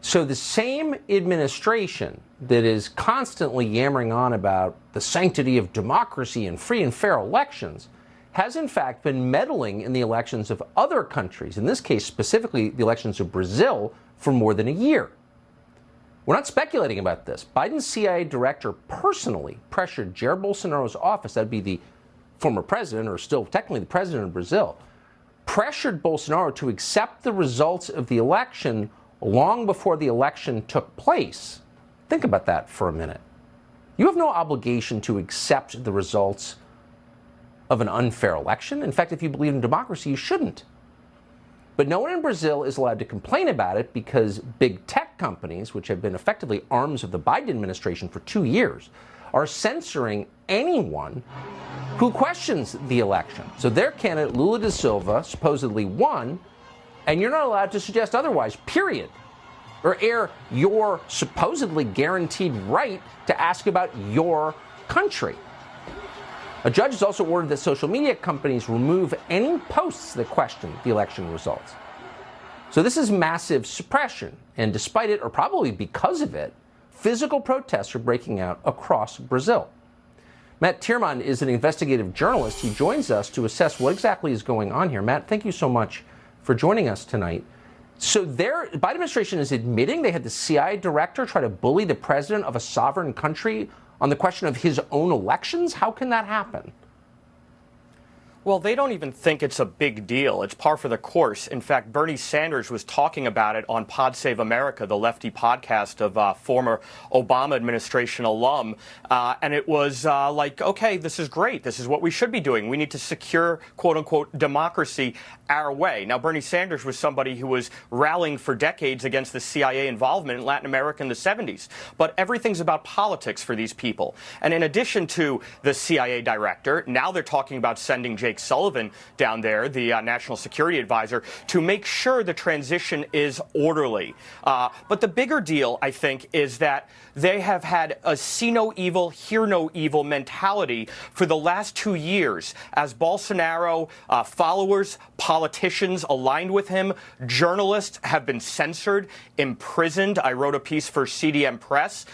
So the same administration that is constantly yammering on about the sanctity of democracy and free and fair elections has in fact been meddling in the elections of other countries, in this case specifically the elections of Brazil, for more than a year. We're not speculating about this. Biden's CIA director personally pressured Jair Bolsonaro's office, that'd be the former president, or still technically the president of Brazil, pressured Bolsonaro to accept the results of the election long before the election took place. Think about that for a minute. You have no obligation to accept the results of an unfair election. In fact, if you believe in democracy, you shouldn't. But no one in Brazil is allowed to complain about it because big tech companies, which have been effectively arms of the Biden administration for 2 years, are censoring anyone who questions the election. So their candidate, Lula da Silva, supposedly won, and you're not allowed to suggest otherwise, period, or air your supposedly guaranteed right to ask about your country. A judge has also ordered that social media companies remove any posts that question the election results. So this is massive suppression, and despite it, or probably because of it, physical protests are breaking out across Brazil. Matt Tierman is an investigative journalist. He joins us to assess what exactly is going on here. Matt, thank you so much for joining us tonight. So the Biden administration is admitting they had the CIA director try to bully the president of a sovereign country on the question of his own elections? How can that happen? Well, they don't even think it's a big deal. It's par for the course. In fact, Bernie Sanders was talking about it on Pod Save America, the lefty podcast of former Obama administration alum. And it was like, okay, this is great. This is what we should be doing. We need to secure, quote unquote, democracy our way. Now, Bernie Sanders was somebody who was rallying for decades against the CIA involvement in Latin America in the 70s. But everything's about politics for these people. And in addition to the CIA director, now they're talking about sending Jake Sullivan down there, the national security advisor, to make sure the transition is orderly. But the bigger deal, I think, is that they have had a see no evil, hear no evil mentality for the last 2 years as Bolsonaro followers, politicians aligned with him, journalists have been censored, imprisoned. I wrote a piece for CDM Press,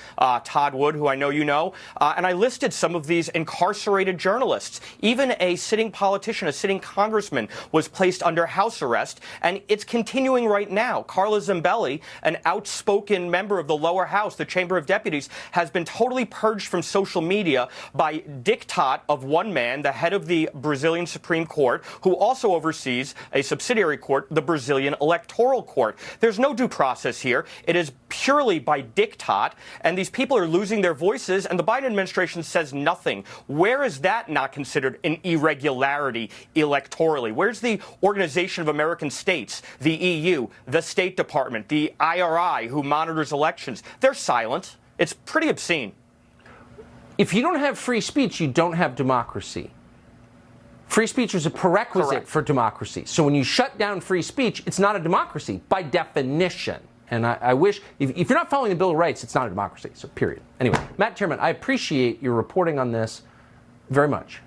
Todd Wood, who I know you know, and I listed some of these incarcerated journalists. Even a sitting politician, a sitting congressman, was placed under house arrest, and it's continuing right now. Carla Zambelli, an outspoken member of the lower house, the Chamber of Deputies, has been totally purged from social media by diktat of one man, the head of the Brazilian Supreme Court, who also oversees a subsidiary court, the Brazilian Electoral Court. There's no due process here. It is purely by diktat, and these people are losing their voices, and the Biden administration says nothing. Where is that not considered an irregularity electorally? Where's the Organization of American States, the EU, the State Department, the IRI, who monitors elections? They're silent. It's pretty obscene. If you don't have free speech, you don't have democracy. Free speech is a prerequisite for democracy. So when you shut down free speech, it's not a democracy by definition. And I wish, if you're not following the Bill of Rights, it's not a democracy. So period. Anyway, Matt Tierman, I appreciate your reporting on this very much.